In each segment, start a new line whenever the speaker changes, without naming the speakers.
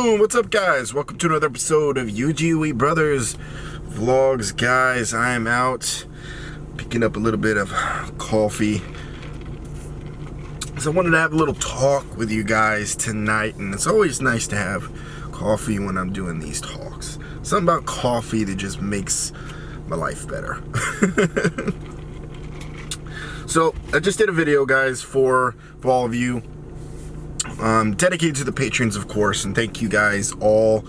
Boom! What's up, guys? Welcome to another episode of UGWE Brothers Vlogs. Guys, I am out picking up a little bit of coffee. So I wanted to have a little talk with you guys tonight, and it's always nice to have coffee when I'm doing these talks. Something about coffee that just makes my life better. So I just did a video, guys, for all of you. Dedicated to the patrons, of course, and thank you guys all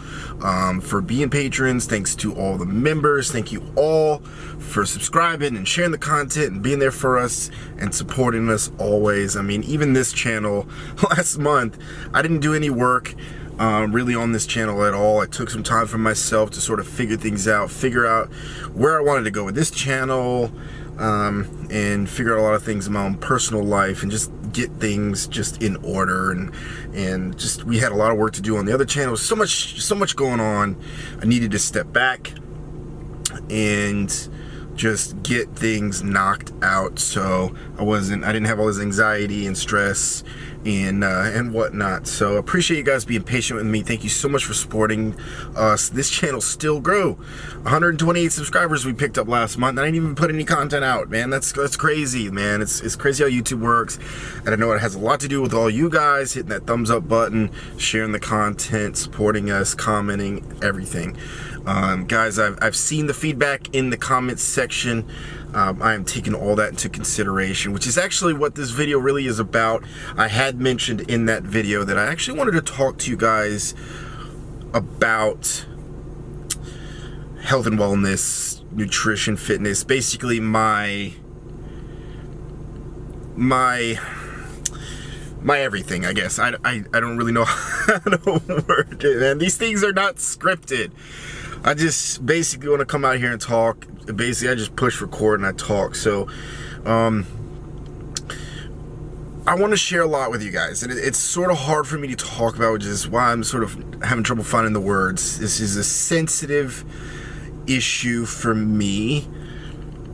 for being patrons. Thanks to all the members. Thank you all for subscribing and sharing the content and being there for us and supporting us always. I mean, even this channel, last month, I didn't do any work really on this channel at all. I took some time for myself to sort of figure out where I wanted to go with this channel, and figure out a lot of things in my own personal life and just get things just in order, and just we had a lot of work to do on the other channel. So much going on. I needed to step back and just get things knocked out, so I didn't have all this anxiety and stress and whatnot. So appreciate you guys being patient with me. Thank you so much for supporting us. This channel still grew. 128 subscribers we picked up last month. I didn't even put any content out, man. That's crazy, man. It's crazy how YouTube works, and I know it has a lot to do with all you guys hitting that thumbs up button, sharing the content, supporting us, commenting, everything. Guys, I've seen the feedback in the comments section. I am taking all that into consideration, which is actually what this video really is about. I had mentioned in that video that I actually wanted to talk to you guys about health and wellness, nutrition, fitness, basically my everything, I guess. I don't really know how to word it, man. These things are not scripted. I just basically want to come out here and talk. Basically, I just push record and I talk. So, I want to share a lot with you guys. And it's sort of hard for me to talk about, which is why I'm sort of having trouble finding the words. This is a sensitive issue for me.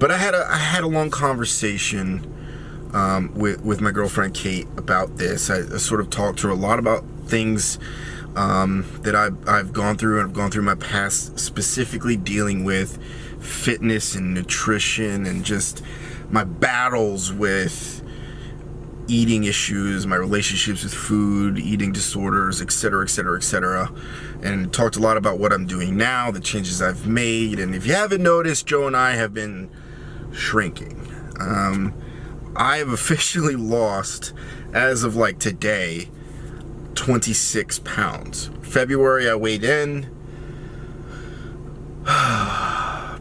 But I had a long conversation with my girlfriend Kate about this. I sort of talked to her a lot about things that I've gone through, and I've gone through my past, specifically dealing with fitness and nutrition and just my battles with eating issues, my relationships with food, eating disorders, etc., etc., etc. And talked a lot about what I'm doing now, the changes I've made. And if you haven't noticed, Joe and I have been shrinking. I have officially lost, as of like today, 26 pounds. February I weighed in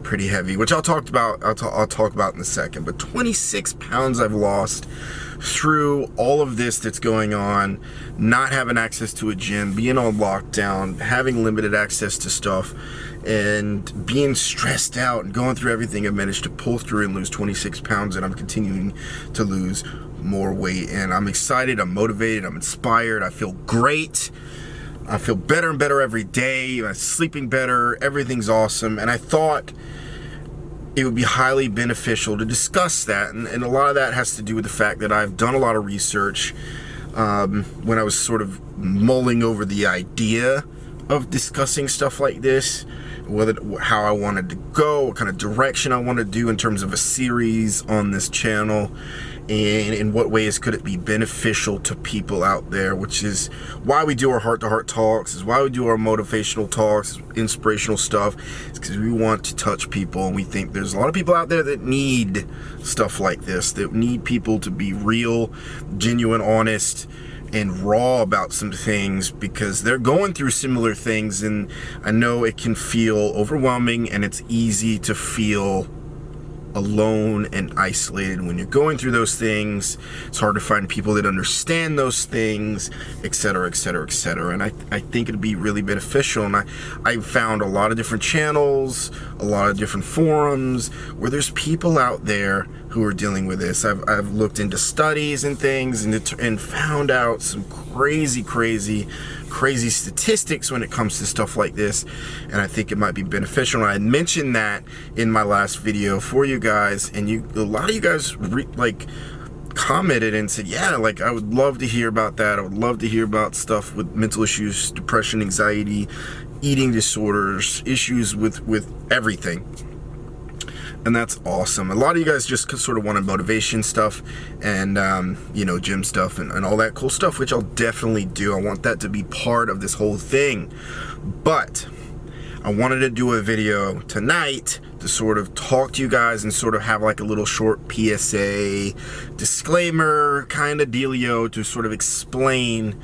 pretty heavy, which I'll talk about in a second, but 26 pounds I've lost through all of this that's going on, not having access to a gym, being on lockdown, having limited access to stuff, and being stressed out and going through everything. I've managed to pull through and lose 26 pounds, and I'm continuing to lose more weight, and I'm excited, I'm motivated, I'm inspired, I feel great. I feel better and better every day. I'm sleeping better, everything's awesome, and I thought it would be highly beneficial to discuss that, and a lot of that has to do with the fact that I've done a lot of research when I was sort of mulling over the idea of discussing stuff like this, how I wanted to go, what kind of direction I want to do in terms of a series on this channel, and in what ways could it be beneficial to people out there, which is why we do our heart-to-heart talks, is why we do our motivational talks, inspirational stuff. It's because we want to touch people, and we think there's a lot of people out there that need stuff like this, that need people to be real, genuine, honest, and raw about some things, because they're going through similar things. And I know it can feel overwhelming, and it's easy to feel alone and isolated when you're going through those things. It's hard to find people that understand those things, etc., etc., etc. And I think it'd be really beneficial. And I found a lot of different channels, a lot of different forums where there's people out there who are dealing with this. I've looked into studies and things, and found out some crazy statistics when it comes to stuff like this, and I think it might be beneficial. And I mentioned that in my last video for you guys, and a lot of you guys commented and said, yeah, like, I would love to hear about that. I would love to hear about stuff with mental issues, depression, anxiety, eating disorders, issues with everything. And that's awesome. A lot of you guys just sort of wanted motivation stuff and, gym stuff and all that cool stuff, which I'll definitely do. I want that to be part of this whole thing. But I wanted to do a video tonight to sort of talk to you guys and sort of have like a little short PSA disclaimer kind of dealio to sort of explain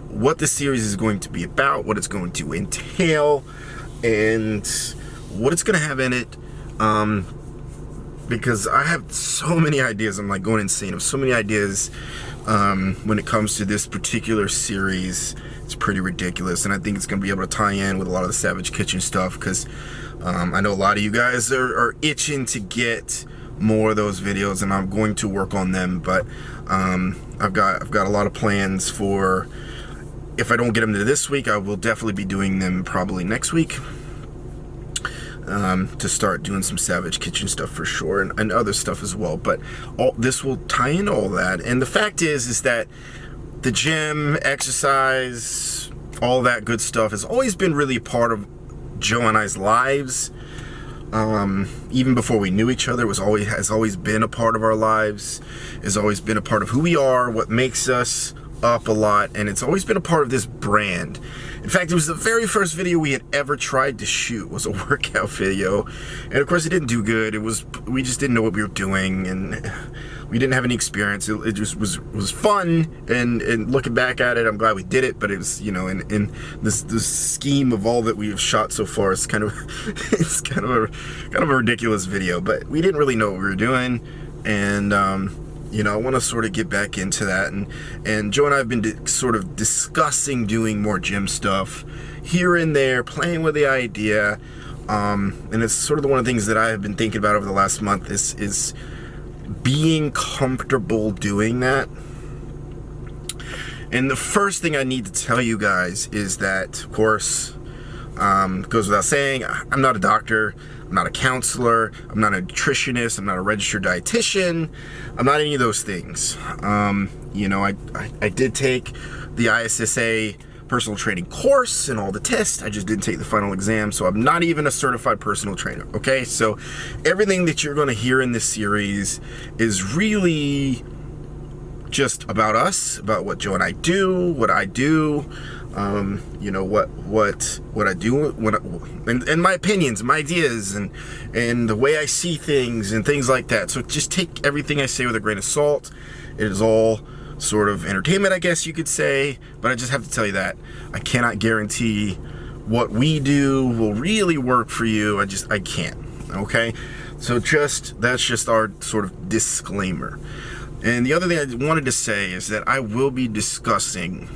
what the series is going to be about, what it's going to entail, and what it's going to have in it. Because I have so many ideas. I'm like going insane. I have so many ideas when it comes to this particular series. It's pretty ridiculous, and I think it's going to be able to tie in with a lot of the Savage Kitchen stuff, because I know a lot of you guys are itching to get more of those videos, and I'm going to work on them. But I've got a lot of plans for, if I don't get them to this week, I will definitely be doing them probably next week. To start doing some Savage Kitchen stuff for sure, and other stuff as well. But all this will tie in all that. And the fact is that the gym, exercise, all that good stuff has always been really a part of Joe and I's lives. Even before we knew each other, has always been a part of our lives. Has always been a part of who we are, what makes us up a lot, and it's always been a part of this brand. In fact, it was the very first video we had ever tried to shoot, was a workout video, and of course it didn't do good. We just didn't know what we were doing, and we didn't have any experience. It just was fun, and looking back at it, I'm glad we did it. But it was, in this scheme of all that we have shot so far, it's kind of a ridiculous video. But we didn't really know what we were doing, and I want to sort of get back into that, and Joe and I have been sort of discussing doing more gym stuff here and there, playing with the idea, and it's sort of one of the things that I have been thinking about over the last month is being comfortable doing that. And the first thing I need to tell you guys is that, of course, goes without saying, I'm not a doctor, I'm not a counselor, I'm not a nutritionist, I'm not a registered dietitian, I'm not any of those things. I did take the ISSA personal training course and all the tests. I just didn't take the final exam, so I'm not even a certified personal trainer, okay? So everything that you're gonna hear in this series is really just about us, about what Joe and I do, what I do, what I do, and my opinions, my ideas, and the way I see things and things like that. So just take everything I say with a grain of salt. It is all sort of entertainment, I guess you could say, but I just have to tell you that I cannot guarantee what we do will really work for you. I can't, okay? So that's just our sort of disclaimer. And the other thing I wanted to say is that I will be discussing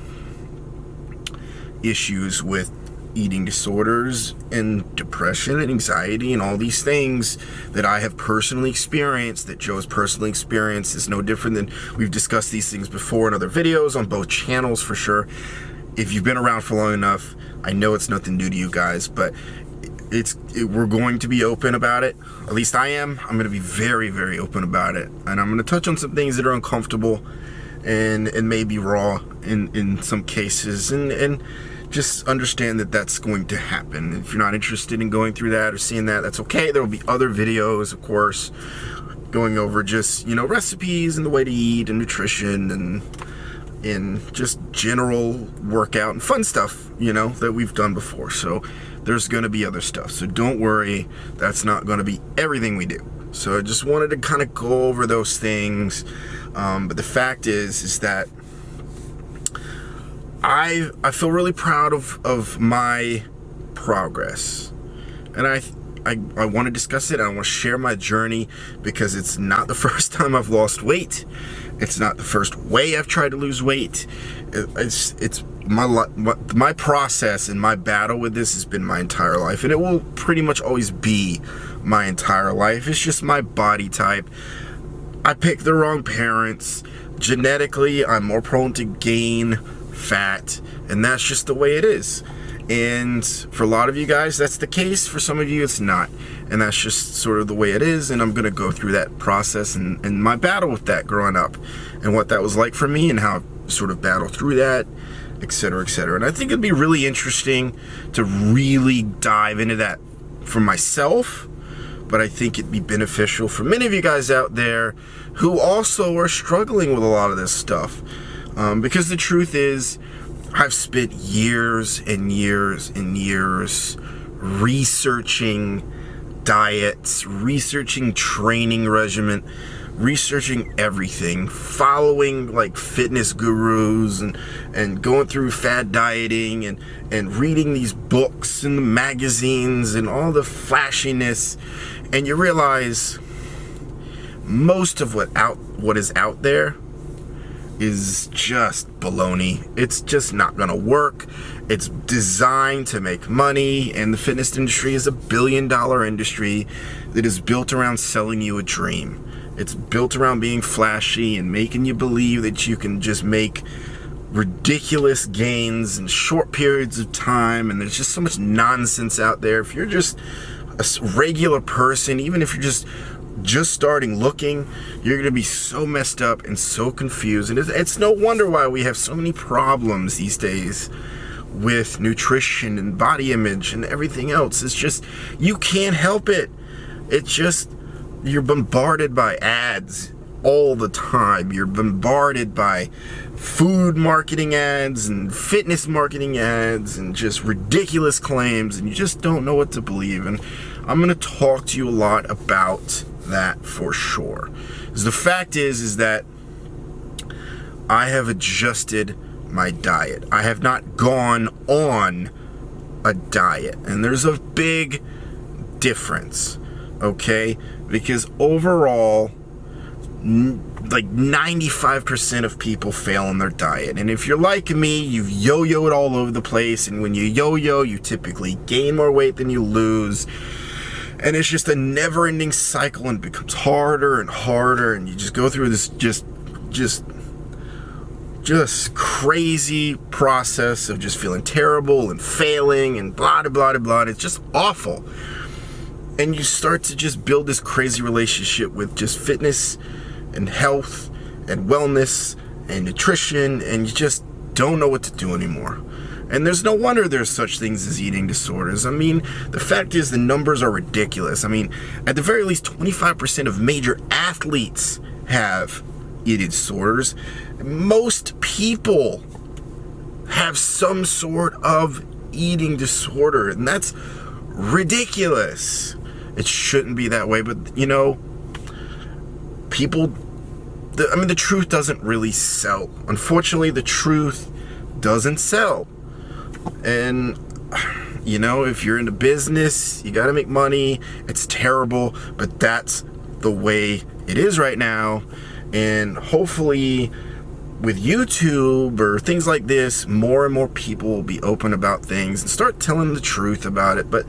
issues with eating disorders and depression and anxiety and all these things that I have personally experienced, that Joe's personally experienced. Is no different than, we've discussed these things before in other videos on both channels for sure. If you've been around for long enough, I know it's nothing new to you guys, but we're going to be open about it. At least I am. I'm going to be very, very open about it, and I'm going to touch on some things that are uncomfortable and maybe raw in some cases, and just understand that that's going to happen. If you're not interested in going through that or seeing that, that's okay. There will be other videos, of course, going over just, recipes and the way to eat and nutrition and just general workout and fun stuff, that we've done before. So there's going to be other stuff. So don't worry, that's not going to be everything we do. So I just wanted to kind of go over those things. But the fact is that I feel really proud of my progress, and I want to discuss it. I want to share my journey, because it's not the first time I've lost weight. It's not the first way I've tried to lose weight. It's my process, and my battle with this has been my entire life, and it will pretty much always be my entire life. It's just my body type. I picked the wrong parents. Genetically, I'm more prone to gain fat, and that's just the way it is. And for a lot of you guys, that's the case. For some of you, it's not. and that's just sort of the way it is, and I'm going to go through that process and my battle with that growing up, and what that was like for me, and how I sort of battle through that, etc., etc. And I think it'd be really interesting to really dive into that for myself, but I think it'd be beneficial for many of you guys out there who also are struggling with a lot of this stuff, because the truth is, I've spent years and years and years researching diets, researching training regimen, researching everything, following like fitness gurus, and going through fad dieting, and reading these books and the magazines and all the flashiness, and you realize most of what is out there is just baloney. It's just not gonna work. It's designed to make money, and the fitness industry is a billion-dollar industry that is built around selling you a dream. It's built around being flashy and making you believe that you can just make ridiculous gains in short periods of time, and there's just so much nonsense out there. If you're just a regular person, even if you're just starting looking, you're going to be so messed up and so confused. And it's no wonder why we have so many problems these days with nutrition and body image and everything else. It's just, you can't help it. It's just, you're bombarded by ads all the time. You're bombarded by food marketing ads and fitness marketing ads and just ridiculous claims, and you just don't know what to believe. And I'm going to talk to you a lot about that for sure. The fact is that I have adjusted my diet. I have not gone on a diet, and there's a big difference, okay? Because overall, like 95% of people fail on their diet. And if you're like me, you've yo-yoed all over the place, and when you yo-yo, you typically gain more weight than you lose. And it's just a never-ending cycle, and it becomes harder and harder, and you just go through this just crazy process of just feeling terrible and failing and blah, blah, blah, blah. It's just awful. And you start to just build this crazy relationship with just fitness and health and wellness and nutrition, and you just don't know what to do anymore. And there's no wonder there's such things as eating disorders. I mean, the fact is the numbers are ridiculous. I mean, at the very least, 25% of major athletes have eating disorders. Most people have some sort of eating disorder, and that's ridiculous. It shouldn't be that way, but you know, the truth doesn't really sell. Unfortunately, the truth doesn't sell. And you know, if you're into business, you gotta make money. It's terrible, but that's the way it is right now. And hopefully with YouTube or things like this, more and more people will be open about things and start telling the truth about it. But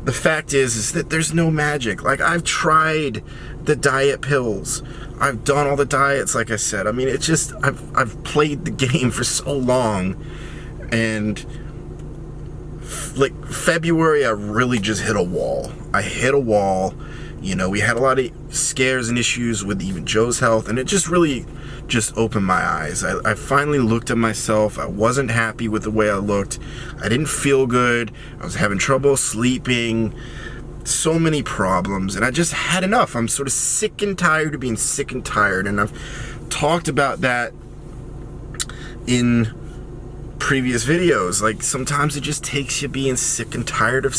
the fact is that there's no magic. Like, I've tried the diet pills. I've done all the diets, like I said. I mean, it's just, I've played the game for so long. And like February, I really just hit a wall. I hit a wall. You know, we had a lot of scares and issues with even Joe's health, and it just really just opened my eyes. I finally looked at myself. I wasn't happy with the way I looked. I didn't feel good. I was having trouble sleeping. So many problems, and I just had enough. I'm sort of sick and tired of being sick and tired, and I've talked about that in previous videos. Like, sometimes it just takes you being sick and tired of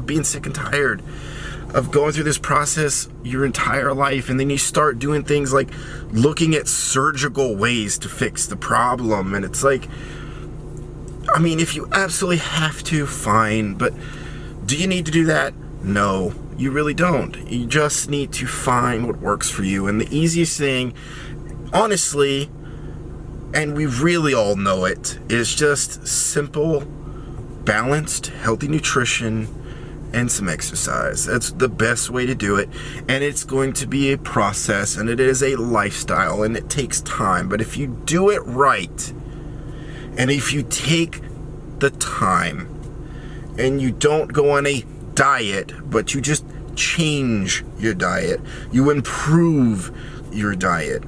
being sick and tired of going through this process your entire life, and then you start doing things like looking at surgical ways to fix the problem. And it's like, I mean, if you absolutely have to, fine, but do you need to do that? No, you really don't. You just need to find what works for you. And the easiest thing, honestly, and we really all know it, is just simple, balanced, healthy nutrition and some exercise. That's the best way to do it. And it's going to be a process, and it is a lifestyle, and it takes time. But if you do it right, and if you take the time, and you don't go on a diet, but you just change your diet. You improve your diet.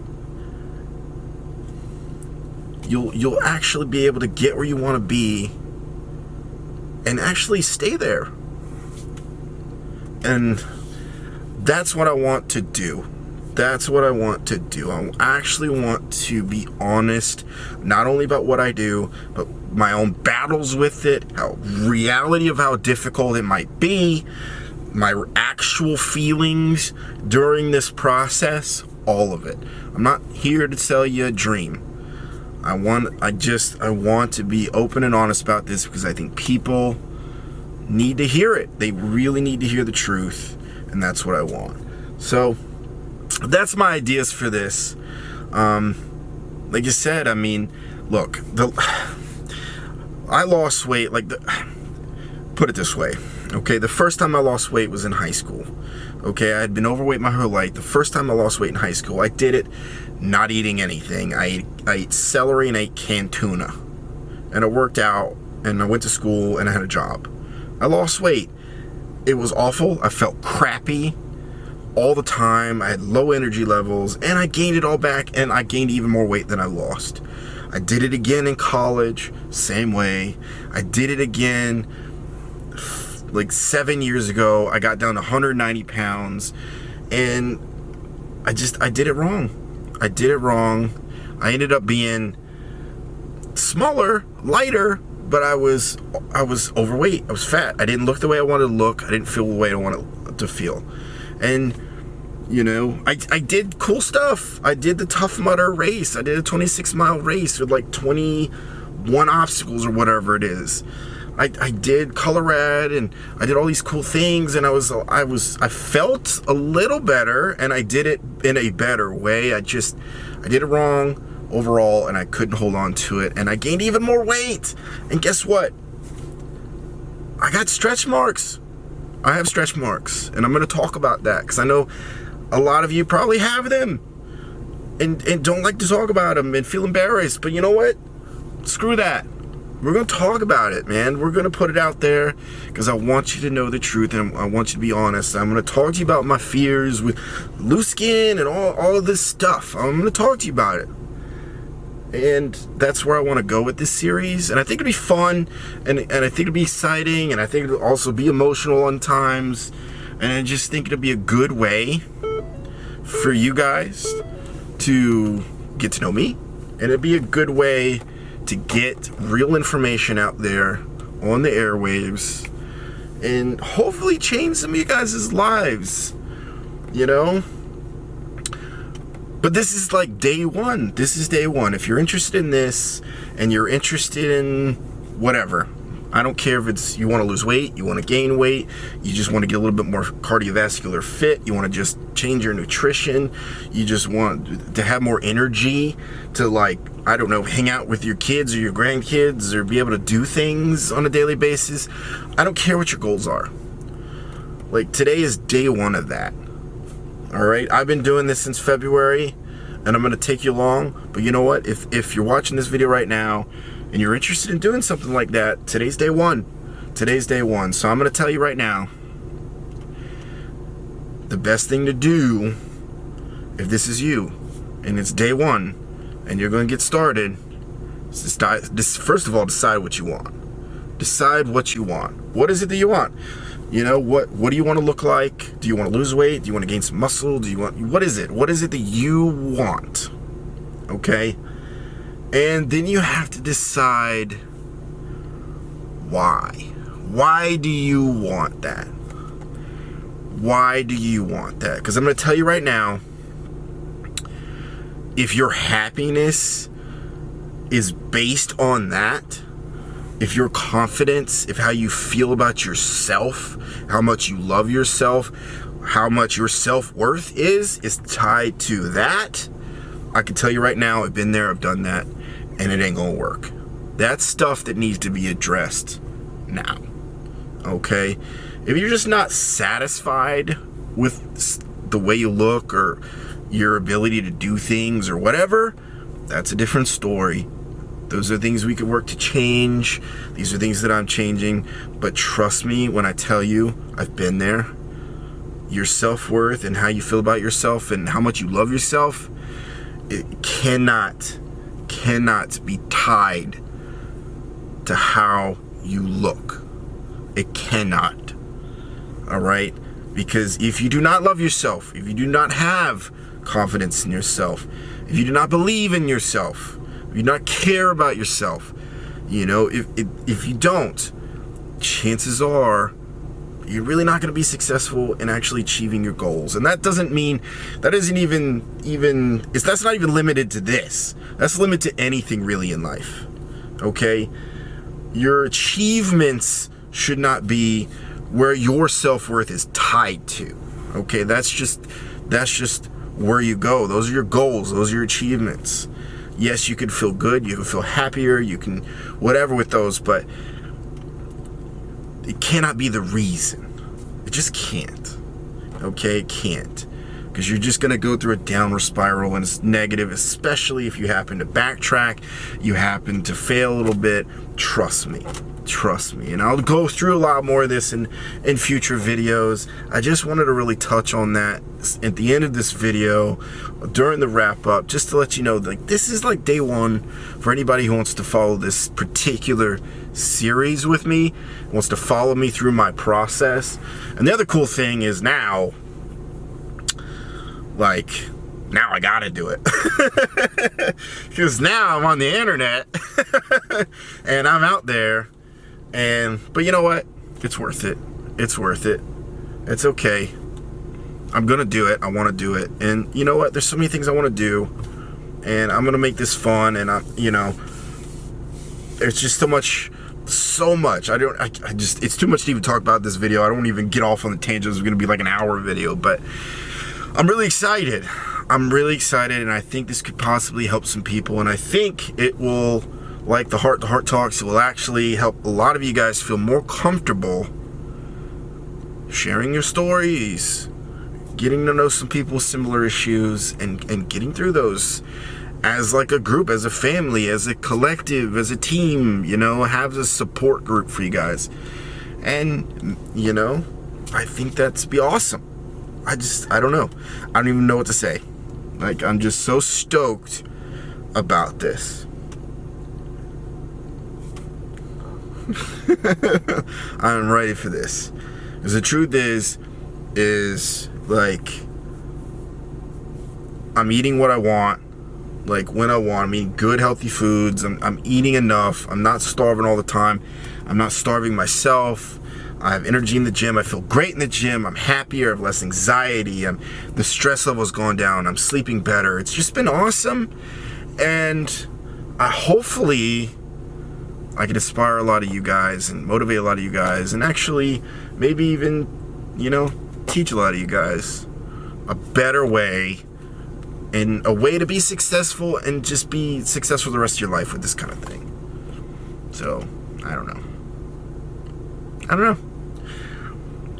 You'll actually be able to get where you want to be and actually stay there. And that's what I want to do. That's what I want to do. I actually want to be honest, not only about what I do, but my own battles with it, reality of how difficult it might be, my actual feelings during this process, all of it. I'm not here to sell you a dream. I want to be open and honest about this because I think people need to hear it. They really need to hear the truth, and that's what I want. So that's my ideas for this. Like I said, I mean, look, I lost weight, put it this way, okay? The first time I lost weight was in high school, okay? I had been overweight my whole life. The first time I lost weight in high school, I did it not eating anything. I ate celery and I ate canned tuna. And I worked out, and I went to school, and I had a job. I lost weight. It was awful. I felt crappy all the time. I had low energy levels, and I gained it all back, and I gained even more weight than I lost. I did it again in college, same way. I did it again like 7 years ago. I got down to 190 pounds, and I did it wrong. I did it wrong. I ended up being smaller, lighter, but I was overweight. I was fat. I didn't look the way I wanted to look. I didn't feel the way I wanted to feel. And you know, I did cool stuff. I did the Tough Mudder race. I did a 26-mile race with like 21 obstacles or whatever it is. I did Colorado, and I did all these cool things, and I felt a little better, and I did it in a better way. I did it wrong overall, and I couldn't hold on to it, and I gained even more weight. And guess what? I got stretch marks. I have stretch marks, and I'm going to talk about that because I know a lot of you probably have them and don't like to talk about them and feel embarrassed. But you know what? Screw that. We're going to talk about it, man. We're going to put it out there because I want you to know the truth, and I want you to be honest. I'm going to talk to you about my fears with loose skin and all of this stuff. I'm going to talk to you about it. And that's where I want to go with this series. And I think it'll be fun, and I think it'll be exciting, and I think it'll also be emotional on times. And I just think it'll be a good way for you guys to get to know me. And it'll be a good way to get real information out there on the airwaves and hopefully change some of you guys' lives, you know? But this is like day one. This is day one. If you're interested in this and you're interested in whatever, I don't care if it's you want to lose weight, you want to gain weight, you just want to get a little bit more cardiovascular fit, you want to just change your nutrition, you just want to have more energy to, like, I don't know, hang out with your kids or your grandkids or be able to do things on a daily basis. I don't care what your goals are. Like, today is day one of that. All right, I've been doing this since February, and I'm going to take you along. But you know what? If you're watching this video right now and you're interested in doing something like that, today's day one. Today's day one. So I'm going to tell you right now, the best thing to do, if this is you, and it's day one, and you're going to get started, is first of all, decide what you want. Decide what you want. What is it that you want? You know, what do you want to look like? Do you want to lose weight? Do you want to gain some muscle? What is it? What is it that you want? Okay? And then you have to decide why. Why do you want that? Why do you want that? Because I'm going to tell you right now, if your happiness is based on that, if your confidence, if how you feel about yourself, how much you love yourself, how much your self-worth is tied to that, I can tell you right now, I've been there, I've done that, and it ain't gonna work. That's stuff that needs to be addressed now, okay? If you're just not satisfied with the way you look or your ability to do things or whatever, that's a different story. Those are things we could work to change. These are things that I'm changing. But trust me when I tell you, I've been there. Your self-worth and how you feel about yourself and how much you love yourself, it cannot be tied to how you look. It cannot. All right? Because if you do not love yourself, if you do not have confidence in yourself, if you do not believe in yourself, if you do not care about yourself, you know, if you don't, chances are you're really not going to be successful in actually achieving your goals. And that doesn't mean, that isn't that's not even limited to this. That's limited to anything really in life. Okay? Your achievements should not be where your self-worth is tied to. Okay? That's just where you go. Those are your goals. Those are your achievements. Yes, you can feel good. You can feel happier. You can whatever with those, but it cannot be the reason. It just can't. Okay? It can't. Because you're just going to go through a downward spiral and it's negative, especially if you happen to backtrack, you happen to fail a little bit. Trust me. Trust me. And I'll go through a lot more of this in future videos. I just wanted to really touch on that at the end of this video during the wrap up, just to let you know, like, this is like day one for anybody who wants to follow this particular series with me, wants to follow me through my process. And the other cool thing is now I gotta do it. Because now I'm on the internet and I'm out there. But you know what? It's worth it. It's worth it. It's okay. I'm gonna do it. I want to do it. And you know what? There's so many things I want to do, and I'm gonna make this fun. And there's just so much. It's too much to even talk about this video. I don't even get off on the tangents. It's gonna be like an hour video, but I'm really excited. And I think this could possibly help some people. And I think it will, like the heart-to-heart talks, it will actually help a lot of you guys feel more comfortable sharing your stories, getting to know some people with similar issues, and getting through those as like a group, as a family, as a collective, as a team, have a support group for you guys. And, I think that'd be awesome. I don't know. I don't even know what to say. Like, I'm just so stoked about this. I'm ready for this. Because the truth is like, I'm eating what I want, like when I want. I'm eating good, healthy foods. I'm eating enough. I'm not starving all the time. I'm not starving myself. I have energy in the gym. I feel great in the gym. I'm happier. I have less anxiety. The stress level's gone down. I'm sleeping better. It's just been awesome. And hopefully I can inspire a lot of you guys and motivate a lot of you guys, and actually maybe even, teach a lot of you guys a better way, and a way to be successful and just be successful the rest of your life with this kind of thing. So, I don't know.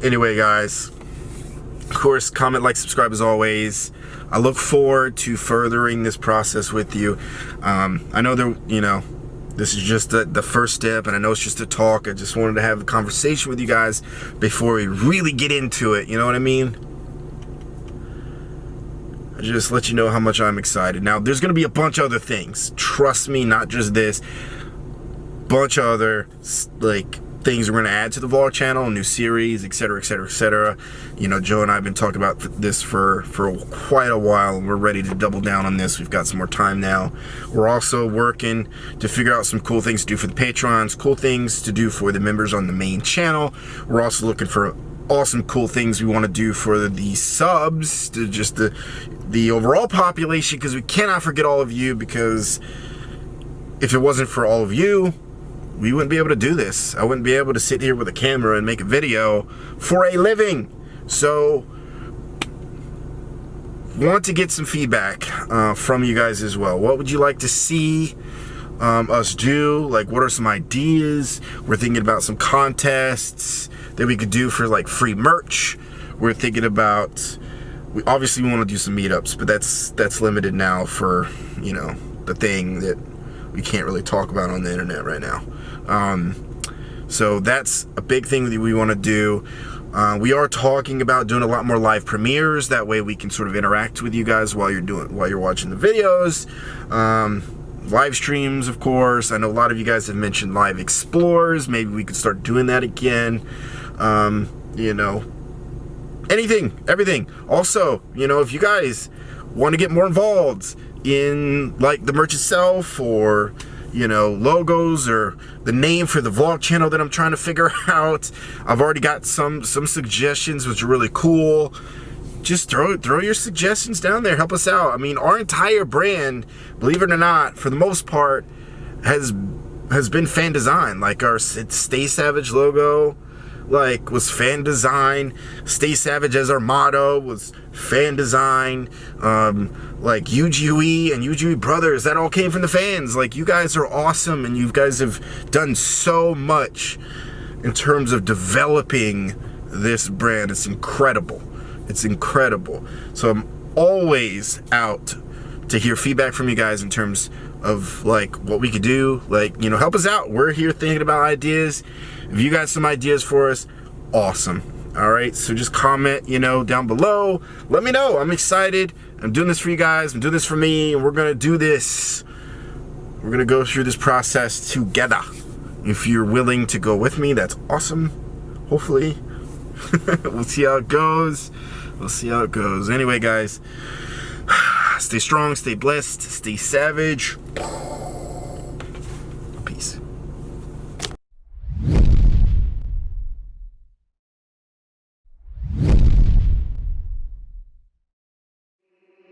Anyway, guys, of course, comment, like, subscribe as always. I look forward to furthering this process with you. I know this is just the first step, and I know it's just a talk. I just wanted to have a conversation with you guys before we really get into it. You know what I mean? I just let you know how much I'm excited. Now, there's going to be a bunch of other things. Trust me, not just this. Bunch of other, things we're going to add to the vlog channel, a new series, etc., etc., etc. Joe and I have been talking about this for quite a while, and we're ready to double down on this. We've got some more time now. We're also working to figure out some cool things to do for the Patrons, cool things to do for the members on the main channel. We're also looking for awesome, cool things we want to do for the subs, to just the overall population, because we cannot forget all of you, because if it wasn't for all of you, we wouldn't be able to do this. I wouldn't be able to sit here with a camera and make a video for a living. So, want to get some feedback from you guys as well. What would you like to see us do? Like, what are some ideas? We're thinking about some contests that we could do for like free merch. We're thinking about, we obviously want to do some meetups, but that's limited now for, the thing that we can't really talk about on the internet right now. So that's a big thing that we want to do. We are talking about doing a lot more live premieres. That way we can sort of interact with you guys while you're watching the videos. Live streams, of course. I know a lot of you guys have mentioned live explores. Maybe we could start doing that again. You know, anything, everything. Also, you know, if you guys want to get more involved in like the merch itself, or you know, logos, or the name for the vlog channel that I'm trying to figure out, I've already got some suggestions which are really cool. Just throw your suggestions down there. Help us out. I mean, our entire brand, believe it or not, for the most part, has been fan design. Like our Stay Savage logo, like, was fan design. Stay Savage as our motto was fan design. Like UGE and UGE Brothers, that all came from the fans. Like, you guys are awesome, and you guys have done so much in terms of developing this brand. It's incredible. It's incredible. So I'm always out to hear feedback from you guys in terms of like what we could do. Like, you know, help us out. We're here thinking about ideas. If you got some ideas for us, awesome. All right, so just comment, you know, down below. Let me know. I'm excited. I'm doing this for you guys. I'm doing this for me, and we're gonna do this. We're gonna go through this process together. If you're willing to go with me, that's awesome. Hopefully. We'll see how it goes. We'll see how it goes. Anyway, guys, stay strong, stay blessed, stay savage.